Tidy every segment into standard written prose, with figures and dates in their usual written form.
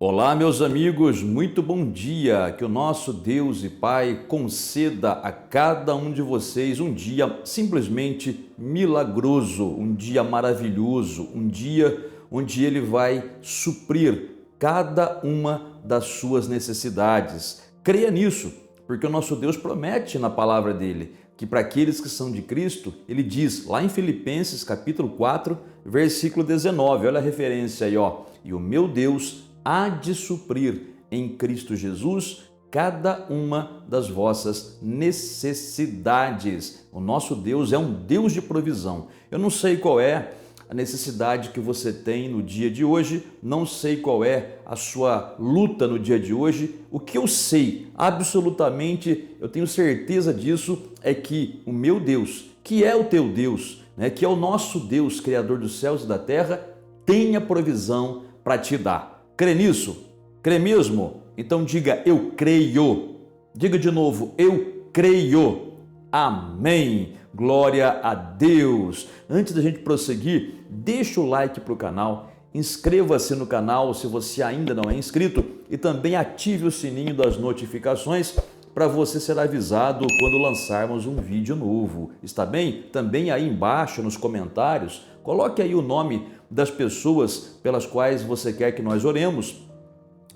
Olá, meus amigos, muito bom dia. Que o nosso Deus e Pai conceda a cada um de vocês um dia simplesmente milagroso, um dia maravilhoso, um dia onde Ele vai suprir cada uma das suas necessidades. Creia nisso, porque o nosso Deus promete na palavra dele que para aqueles que são de Cristo, ele diz lá em Filipenses capítulo 4, versículo 19, olha a referência aí, ó. E o meu Deus há de suprir em Cristo Jesus cada uma das vossas necessidades. O nosso Deus é um Deus de provisão. Eu não sei qual é a necessidade que você tem no dia de hoje, não sei qual é a sua luta no dia de hoje. O que eu sei, absolutamente, eu tenho certeza disso, é que o meu Deus, que é o teu Deus, que é o nosso Deus, Criador dos céus e da terra, tem a provisão para te dar. Crê nisso? Crê mesmo? Então diga, eu creio. Diga de novo, eu creio. Amém. Glória a Deus. Antes da gente prosseguir, deixa o like para o canal, inscreva-se no canal se você ainda não é inscrito e também ative o sininho das notificações para você ser avisado quando lançarmos um vídeo novo. Está bem? Também aí embaixo nos comentários, coloque aí o nome das pessoas pelas quais você quer que nós oremos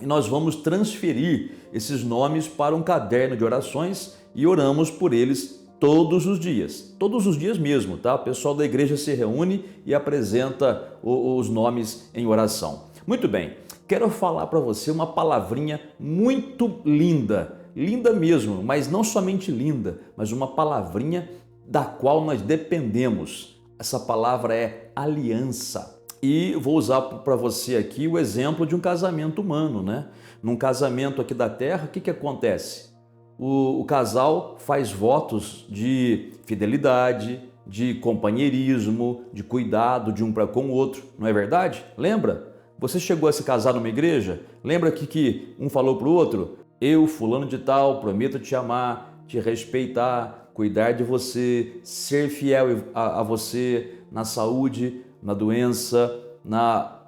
e nós vamos transferir esses nomes para um caderno de orações e oramos por eles todos os dias mesmo, tá? O pessoal da igreja se reúne e apresenta os nomes em oração. Muito bem, quero falar para você uma palavrinha muito linda, linda mesmo, mas não somente linda, mas uma palavrinha da qual nós dependemos. Essa palavra é aliança. E vou usar para você aqui o exemplo de um casamento humano, né? Num casamento aqui da terra, o que acontece? O casal faz votos de fidelidade, de companheirismo, de cuidado de um para com o outro, não é verdade? Lembra? Você chegou a se casar numa igreja? Lembra que um falou para o outro? Eu, fulano de tal, prometo te amar, te respeitar, cuidar de você, ser fiel a você na saúde, na doença, na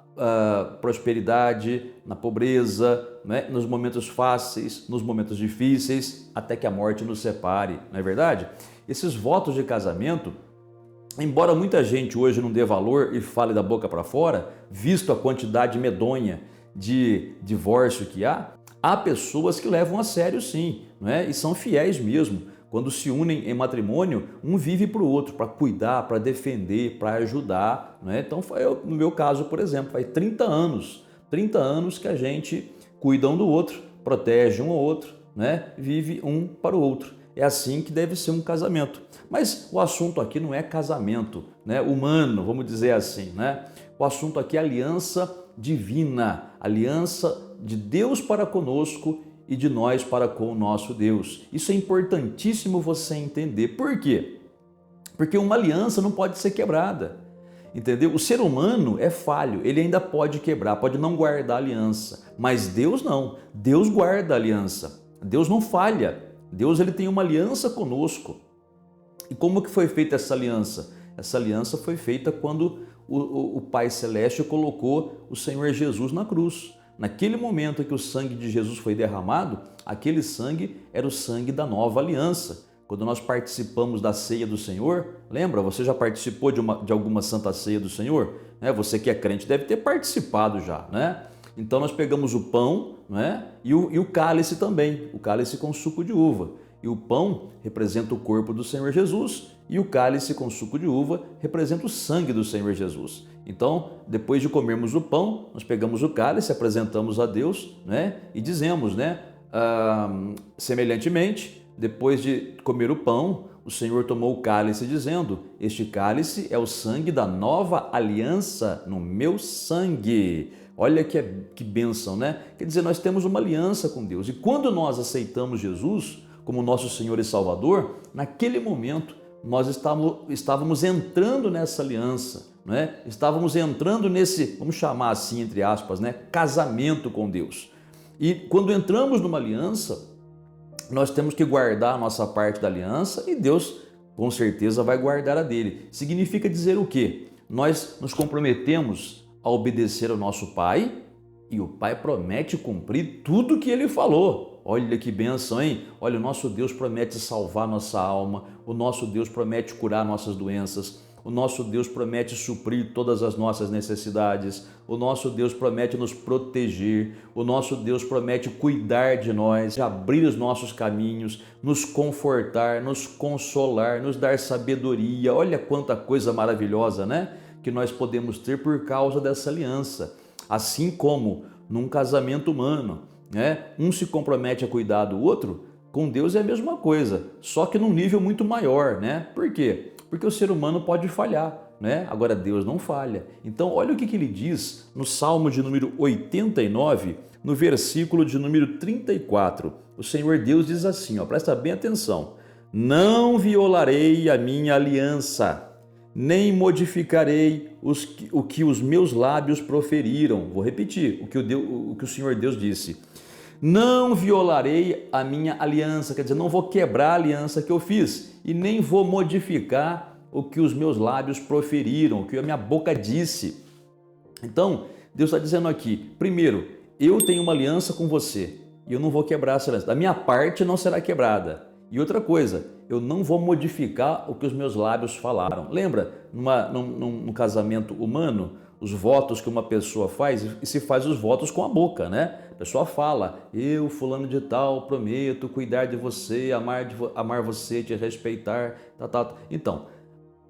prosperidade, na pobreza, né? Nos momentos fáceis, nos momentos difíceis, até que a morte nos separe, não é verdade? Esses votos de casamento, embora muita gente hoje não dê valor e fale da boca para fora, visto a quantidade medonha de divórcio que há pessoas que levam a sério sim, né? E são fiéis mesmo. Quando se unem em matrimônio, um vive para o outro, para cuidar, para defender, para ajudar, né? Então, no meu caso, por exemplo, faz 30 anos que a gente cuida um do outro, protege um ao outro, né? Vive um para o outro. É assim que deve ser um casamento. Mas o assunto aqui não é casamento, né? Humano, vamos dizer assim, né? O assunto aqui é aliança divina, aliança de Deus para conosco e de nós para com o nosso Deus. Isso é importantíssimo você entender. Por quê? Porque uma aliança não pode ser quebrada, entendeu? O ser humano é falho, ele ainda pode quebrar, pode não guardar a aliança, mas Deus não. Deus guarda a aliança, Deus não falha. Deus ele tem uma aliança conosco. E como que foi feita essa aliança? Essa aliança foi feita quando o Pai Celeste colocou o Senhor Jesus na cruz. Naquele momento que o sangue de Jesus foi derramado, aquele sangue era o sangue da nova aliança. Quando nós participamos da ceia do Senhor, lembra? Você já participou de alguma santa ceia do Senhor? Você que é crente deve ter participado já, né? Então nós pegamos o pão, né? E o cálice também, o cálice com suco de uva. E o pão representa o corpo do Senhor Jesus e o cálice com suco de uva representa o sangue do Senhor Jesus. Então, depois de comermos o pão, nós pegamos o cálice, apresentamos a Deus, né? E dizemos, né? Semelhantemente, depois de comer o pão, o Senhor tomou o cálice dizendo, este cálice é o sangue da nova aliança no meu sangue. Olha que bênção, né? Quer dizer, nós temos uma aliança com Deus e quando nós aceitamos Jesus como nosso Senhor e Salvador, naquele momento nós estávamos entrando nessa aliança, né? Estávamos entrando nesse, vamos chamar assim, entre aspas, né? Casamento com Deus. E quando entramos numa aliança, nós temos que guardar a nossa parte da aliança e Deus com certeza vai guardar a dele. Significa dizer o quê? Nós nos comprometemos a obedecer ao nosso Pai E o Pai promete cumprir tudo que Ele falou. Olha que bênção, hein? Olha, o nosso Deus promete salvar nossa alma, o nosso Deus promete curar nossas doenças, o nosso Deus promete suprir todas as nossas necessidades, o nosso Deus promete nos proteger, o nosso Deus promete cuidar de nós, abrir os nossos caminhos, nos confortar, nos consolar, nos dar sabedoria. Olha quanta coisa maravilhosa, né? Que nós podemos ter por causa dessa aliança. Assim como num casamento humano, né? Um se compromete a cuidar do outro, com Deus é a mesma coisa, só que num nível muito maior, né? Por quê? Porque o ser humano pode falhar, né? Agora Deus não falha. Então olha o que ele diz no Salmo de número 89, no versículo de número 34. O Senhor Deus diz assim, ó, presta bem atenção: não violarei a minha aliança, nem modificarei o que os meus lábios proferiram. Vou repetir o que o Senhor Deus disse. Não violarei a minha aliança, quer dizer, não vou quebrar a aliança que eu fiz e nem vou modificar o que os meus lábios proferiram, o que a minha boca disse. Então, Deus está dizendo aqui, primeiro, eu tenho uma aliança com você e eu não vou quebrar essa aliança. Da minha parte não será quebrada. E outra coisa, eu não vou modificar o que os meus lábios falaram. Lembra, num casamento humano, os votos que uma pessoa faz, e se faz os votos com a boca, né? A pessoa fala, eu, fulano de tal, prometo cuidar de você, amar você, te respeitar, tal. Então,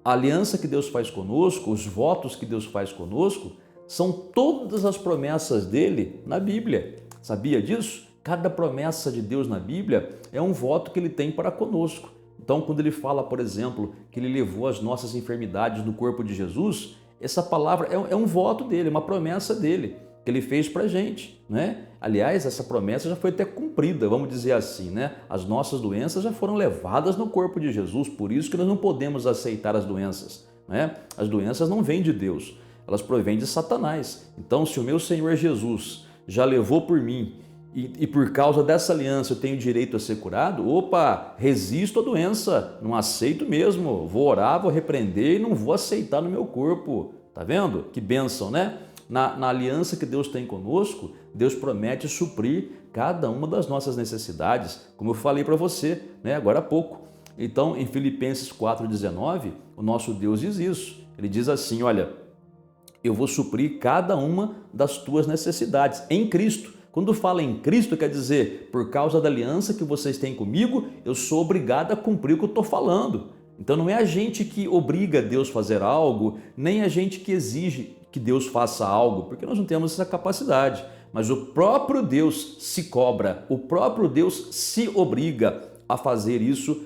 a aliança que Deus faz conosco, os votos que Deus faz conosco, são todas as promessas dele na Bíblia. Sabia disso? Cada promessa de Deus na Bíblia é um voto que ele tem para conosco. Então, quando ele fala, por exemplo, que ele levou as nossas enfermidades no corpo de Jesus, essa palavra é um voto dele, uma promessa dele, que ele fez para a gente, né? Aliás, essa promessa já foi até cumprida, vamos dizer assim, né? As nossas doenças já foram levadas no corpo de Jesus, por isso que nós não podemos aceitar as doenças, né? As doenças não vêm de Deus, elas provêm de Satanás. Então, se o meu Senhor Jesus já levou por mim e por causa dessa aliança eu tenho direito a ser curado, opa, resisto à doença, não aceito mesmo, vou orar, vou repreender e não vou aceitar no meu corpo. Tá vendo? Que bênção, né? Na aliança que Deus tem conosco, Deus promete suprir cada uma das nossas necessidades, como eu falei para você, né, agora há pouco. Então, em Filipenses 4,19, o nosso Deus diz isso. Ele diz assim, olha, eu vou suprir cada uma das tuas necessidades em Cristo. Quando fala em Cristo, quer dizer, por causa da aliança que vocês têm comigo, eu sou obrigado a cumprir o que eu estou falando. Então não é a gente que obriga Deus a fazer algo, nem a gente que exige que Deus faça algo, porque nós não temos essa capacidade. Mas o próprio Deus se cobra, o próprio Deus se obriga a fazer isso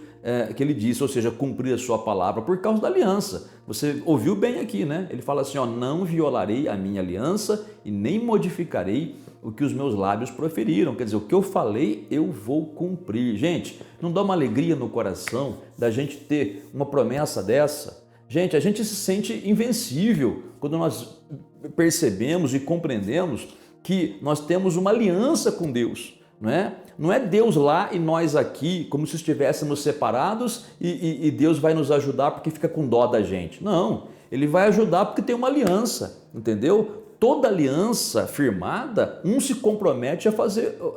que ele disse, ou seja, cumprir a sua palavra por causa da aliança. Você ouviu bem aqui, né? Ele fala assim, ó, não violarei a minha aliança e nem modificarei o que os meus lábios proferiram. Quer dizer, o que eu falei, eu vou cumprir. Gente, não dá uma alegria no coração da gente ter uma promessa dessa? Gente, a gente se sente invencível quando nós percebemos e compreendemos que nós temos uma aliança com Deus, não é? Não é Deus lá e nós aqui, como se estivéssemos separados e Deus vai nos ajudar porque fica com dó da gente. Não, Ele vai ajudar porque tem uma aliança, entendeu? Toda aliança firmada, um se compromete a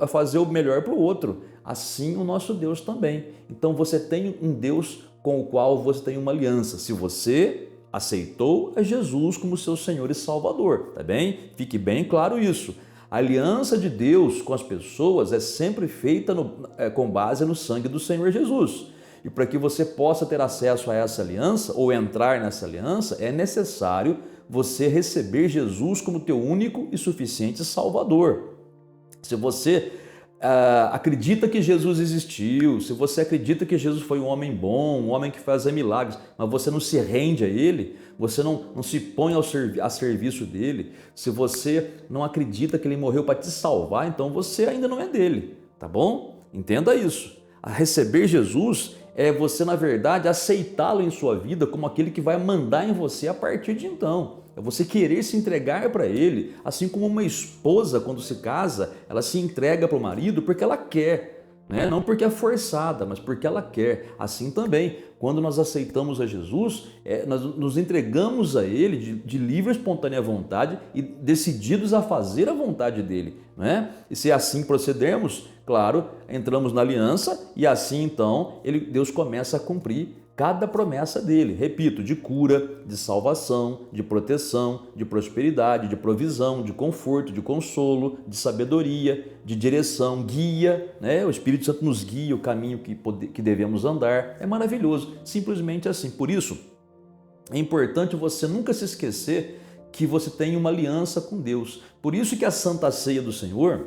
fazer o melhor para o outro. Assim o nosso Deus também. Então você tem um Deus com o qual você tem uma aliança. Se você aceitou a Jesus como seu Senhor e Salvador, tá bem? Fique bem claro isso. A aliança de Deus com as pessoas é sempre feita com base no sangue do Senhor Jesus. E para que você possa ter acesso a essa aliança ou entrar nessa aliança, é necessário você receber Jesus como teu único e suficiente Salvador. Se você acredita que Jesus existiu, se você acredita que Jesus foi um homem bom, um homem que fazia milagres, mas você não se rende a Ele, você não se põe a serviço dele, se você não acredita que Ele morreu para te salvar, então você ainda não é dele, tá bom? Entenda isso. A receber Jesus é você, na verdade, aceitá-lo em sua vida como aquele que vai mandar em você a partir de então. É você querer se entregar para ele, assim como uma esposa, quando se casa, ela se entrega para o marido porque ela quer. né? Não porque é forçada, mas porque ela quer. Assim também, quando nós aceitamos a Jesus, nós nos entregamos a Ele de livre e espontânea vontade e decididos a fazer a vontade dEle, né? E se assim procedermos, claro, entramos na aliança e assim então Deus começa a cumprir cada promessa dele, repito, de cura, de salvação, de proteção, de prosperidade, de provisão, de conforto, de consolo, de sabedoria, de direção, guia, né? O Espírito Santo nos guia o caminho que devemos andar. É maravilhoso, simplesmente assim. Por isso, é importante você nunca se esquecer que você tem uma aliança com Deus. Por isso que a Santa Ceia do Senhor,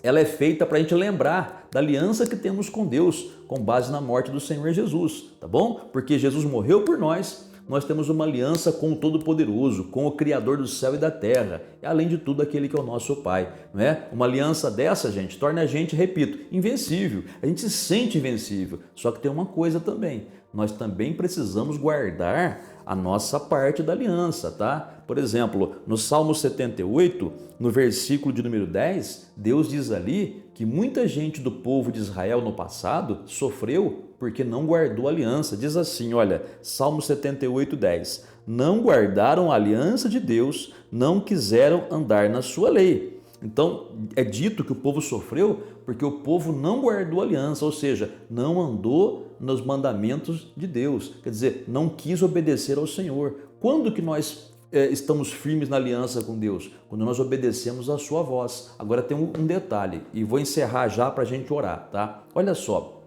ela é feita para a gente lembrar da aliança que temos com Deus, com base na morte do Senhor Jesus, tá bom? Porque Jesus morreu por nós, nós temos uma aliança com o Todo-Poderoso, com o Criador do céu e da terra, e além de tudo, aquele que é o nosso Pai, não é? Uma aliança dessa, gente, torna a gente, repito, invencível. A gente se sente invencível, só que tem uma coisa também, nós também precisamos guardar a nossa parte da aliança, tá? Por exemplo, no Salmo 78, no versículo de número 10, Deus diz ali que muita gente do povo de Israel no passado sofreu porque não guardou a aliança. Diz assim, olha, Salmo 78, 10, não guardaram a aliança de Deus, não quiseram andar na sua lei. Então, é dito que o povo sofreu porque o povo não guardou a aliança, ou seja, não andou nos mandamentos de Deus, quer dizer, não quis obedecer ao Senhor. Quando que nós estamos firmes na aliança com Deus? Quando nós obedecemos a sua voz. Agora tem um detalhe, e vou encerrar já para a gente orar, tá? Olha só,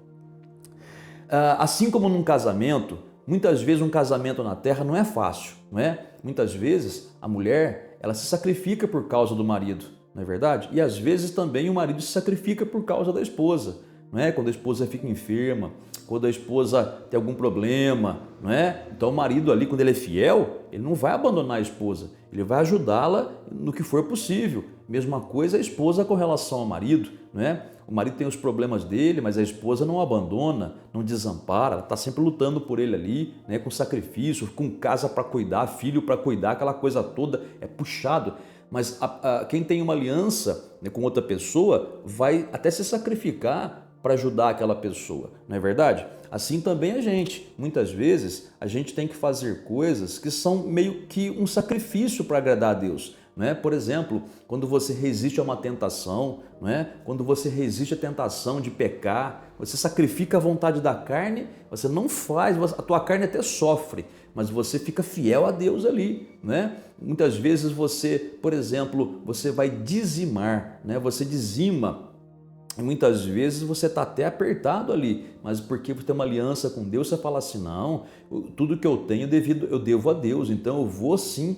assim como num casamento, muitas vezes um casamento na terra não é fácil, não é? Muitas vezes a mulher, ela se sacrifica por causa do marido, não é verdade? E às vezes também o marido se sacrifica por causa da esposa, não é? Quando a esposa fica enferma, quando a esposa tem algum problema, não é? Então o marido ali, quando ele é fiel, ele não vai abandonar a esposa, ele vai ajudá-la no que for possível. Mesma coisa a esposa com relação ao marido, não é? O marido tem os problemas dele, mas a esposa não abandona, não desampara, ela está sempre lutando por ele ali, né? Com sacrifício, com casa para cuidar, filho para cuidar, aquela coisa toda, é puxado. Mas quem tem uma aliança, né, com outra pessoa vai até se sacrificar para ajudar aquela pessoa, não é verdade? Assim também a gente, muitas vezes a gente tem que fazer coisas que são meio que um sacrifício para agradar a Deus, não é? Por exemplo, quando você resiste a uma tentação, não é? Quando você resiste à tentação de pecar, você sacrifica a vontade da carne, você não faz, a tua carne até sofre, mas você fica fiel a Deus ali, né? Muitas vezes você, por exemplo, você vai dizimar, né? Você dizima. E muitas vezes você está até apertado ali, mas porque você tem uma aliança com Deus, você fala assim, não, tudo que eu tenho eu devo a Deus, então eu vou sim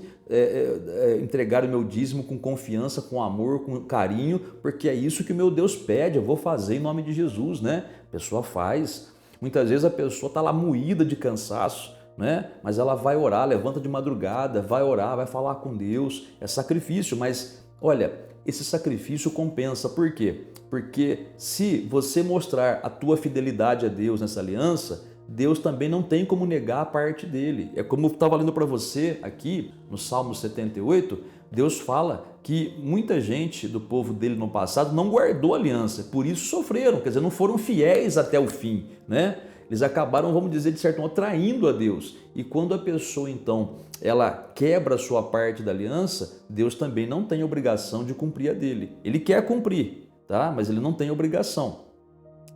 entregar o meu dízimo com confiança, com amor, com carinho, porque é isso que o meu Deus pede, eu vou fazer em nome de Jesus, né? A pessoa faz. Muitas vezes a pessoa está lá moída de cansaço, né? Mas ela vai orar, levanta de madrugada, vai orar, vai falar com Deus, é sacrifício, mas olha, esse sacrifício compensa, por quê? Porque se você mostrar a tua fidelidade a Deus nessa aliança, Deus também não tem como negar a parte dele. É como eu estava lendo para você aqui no Salmo 78, Deus fala que muita gente do povo dele no passado não guardou a aliança, por isso sofreram, quer dizer, não foram fiéis até o fim, né? Eles acabaram, vamos dizer, de certo modo, traindo a Deus. E quando a pessoa, então, ela quebra a sua parte da aliança, Deus também não tem obrigação de cumprir a dele. Ele quer cumprir, tá? Mas ele não tem obrigação.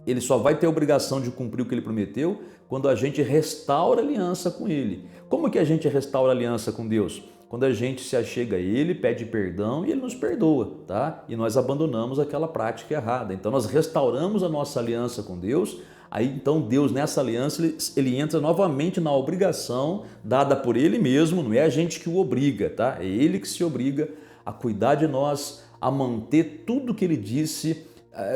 Ele só vai ter obrigação de cumprir o que ele prometeu quando a gente restaura a aliança com ele. Como que a gente restaura a aliança com Deus? Quando a gente se achega a ele, pede perdão e ele nos perdoa, tá? E nós abandonamos aquela prática errada. Então nós restauramos a nossa aliança com Deus. Aí então Deus nessa aliança ele entra novamente na obrigação dada por ele mesmo, não é a gente que o obriga, tá? É ele que se obriga a cuidar de nós, a manter tudo que ele disse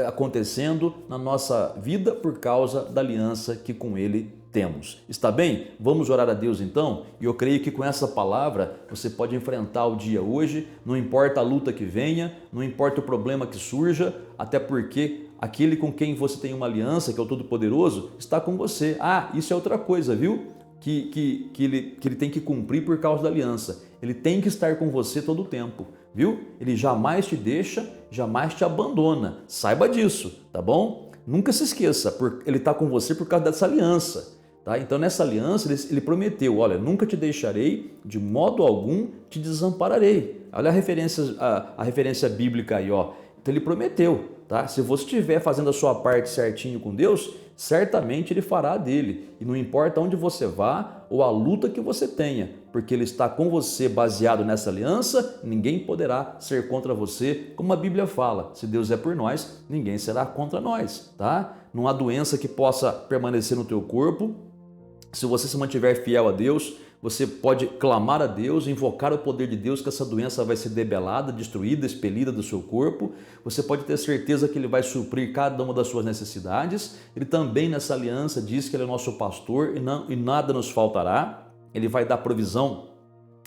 acontecendo na nossa vida por causa da aliança que com ele temos. Está bem? Vamos orar a Deus então? E eu creio que com essa palavra você pode enfrentar o dia hoje, não importa a luta que venha, não importa o problema que surja, até porque aquele com quem você tem uma aliança, que é o Todo-Poderoso, está com você. Ah, isso é outra coisa, viu? Que ele tem que cumprir por causa da aliança. Ele tem que estar com você todo o tempo, viu? Ele jamais te deixa, jamais te abandona. Saiba disso, tá bom? Nunca se esqueça, ele está com você por causa dessa aliança. Tá? Então nessa aliança ele prometeu, olha, nunca te deixarei, de modo algum te desampararei. Olha a referência bíblica aí, ó. Então ele prometeu, tá? Se você estiver fazendo a sua parte certinho com Deus, certamente ele fará dele. E não importa onde você vá ou a luta que você tenha, porque ele está com você baseado nessa aliança, ninguém poderá ser contra você, como a Bíblia fala. Se Deus é por nós, ninguém será contra nós, tá? Não há doença que possa permanecer no teu corpo. Se você se mantiver fiel a Deus, você pode clamar a Deus, invocar o poder de Deus, que essa doença vai ser debelada, destruída, expelida do seu corpo. Você pode ter certeza que Ele vai suprir cada uma das suas necessidades. Ele também nessa aliança diz que Ele é nosso pastor e nada nos faltará. Ele vai dar provisão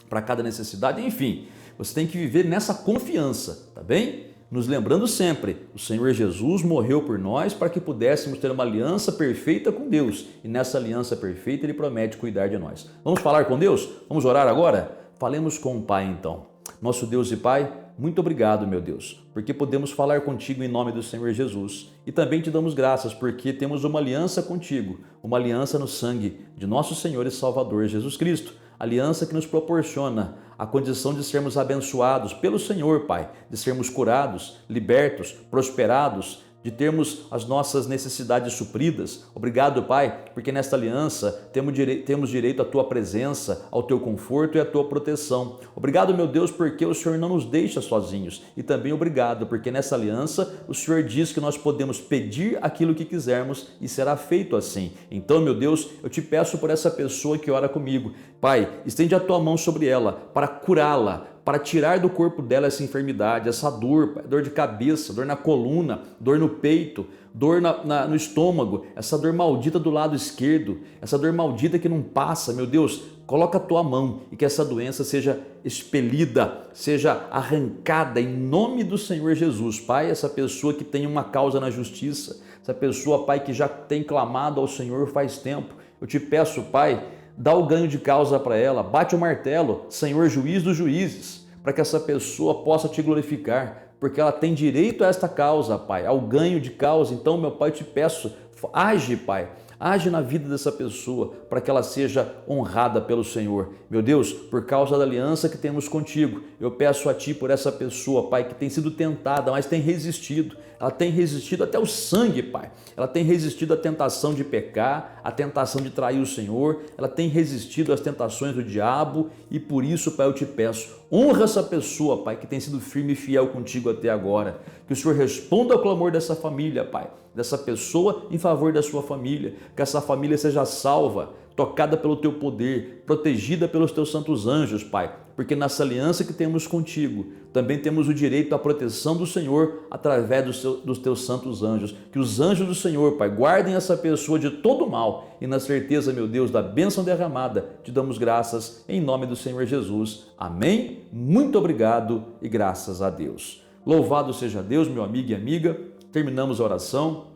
para cada necessidade. Enfim, você tem que viver nessa confiança, tá bem? Nos lembrando sempre, o Senhor Jesus morreu por nós para que pudéssemos ter uma aliança perfeita com Deus. E nessa aliança perfeita Ele promete cuidar de nós. Vamos falar com Deus? Vamos orar agora? Falemos com o Pai então. Nosso Deus e Pai, muito obrigado, meu Deus, porque podemos falar contigo em nome do Senhor Jesus. E também te damos graças porque temos uma aliança contigo, uma aliança no sangue de nosso Senhor e Salvador Jesus Cristo. Aliança que nos proporciona a condição de sermos abençoados pelo Senhor, Pai, de sermos curados, libertos, prosperados, de termos as nossas necessidades supridas. Obrigado, Pai, porque nesta aliança temos direito à Tua presença, ao Teu conforto e à Tua proteção. Obrigado, meu Deus, porque o Senhor não nos deixa sozinhos. E também obrigado, porque nessa aliança o Senhor diz que nós podemos pedir aquilo que quisermos e será feito assim. Então, meu Deus, eu te peço por essa pessoa que ora comigo. Pai, estende a Tua mão sobre ela para curá-la, para tirar do corpo dela essa enfermidade, essa dor, dor de cabeça, dor na coluna, dor no peito, dor no estômago, essa dor maldita do lado esquerdo, essa dor maldita que não passa. Meu Deus, coloca a Tua mão e que essa doença seja expelida, seja arrancada em nome do Senhor Jesus. Pai, essa pessoa que tem uma causa na justiça, essa pessoa, Pai, que já tem clamado ao Senhor faz tempo, eu te peço, Pai, dá o ganho de causa para ela, bate o martelo, Senhor juiz dos juízes, para que essa pessoa possa te glorificar, porque ela tem direito a esta causa, Pai, ao ganho de causa. Então, meu Pai, eu te peço, age, Pai, age na vida dessa pessoa, para que ela seja honrada pelo Senhor. Meu Deus, por causa da aliança que temos contigo, eu peço a Ti por essa pessoa, Pai, que tem sido tentada, mas tem resistido. Ela tem resistido até o sangue, Pai. Ela tem resistido à tentação de pecar, à tentação de trair o Senhor. Ela tem resistido às tentações do diabo e por isso, Pai, eu te peço, honra essa pessoa, Pai, que tem sido firme e fiel contigo até agora. Que o Senhor responda ao clamor dessa família, Pai, dessa pessoa em favor da sua família. Que essa família seja salva, tocada pelo Teu poder, protegida pelos Teus santos anjos, Pai, porque nessa aliança que temos contigo, também temos o direito à proteção do Senhor através dos Teus santos anjos. Que os anjos do Senhor, Pai, guardem essa pessoa de todo mal e na certeza, meu Deus, da bênção derramada, te damos graças em nome do Senhor Jesus. Amém? Muito obrigado e graças a Deus. Louvado seja Deus, meu amigo e amiga. Terminamos a oração.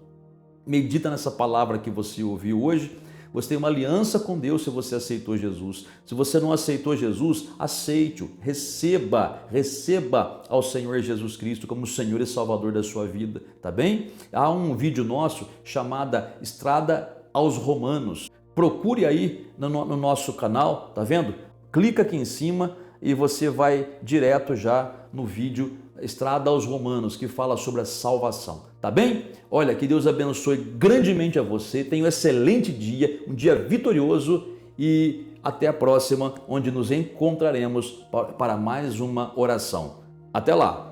Medita nessa palavra que você ouviu hoje. Você tem uma aliança com Deus se você aceitou Jesus. Se você não aceitou Jesus, aceite-o, receba ao Senhor Jesus Cristo como Senhor e Salvador da sua vida, tá bem? Há um vídeo nosso chamado Estrada aos Romanos. Procure aí no nosso canal, tá vendo? Clica aqui em cima e você vai direto já no vídeo Estrada aos Romanos, que fala sobre a salvação, tá bem? Olha, que Deus abençoe grandemente a você, tenha um excelente dia, um dia vitorioso e até a próxima, onde nos encontraremos para mais uma oração. Até lá!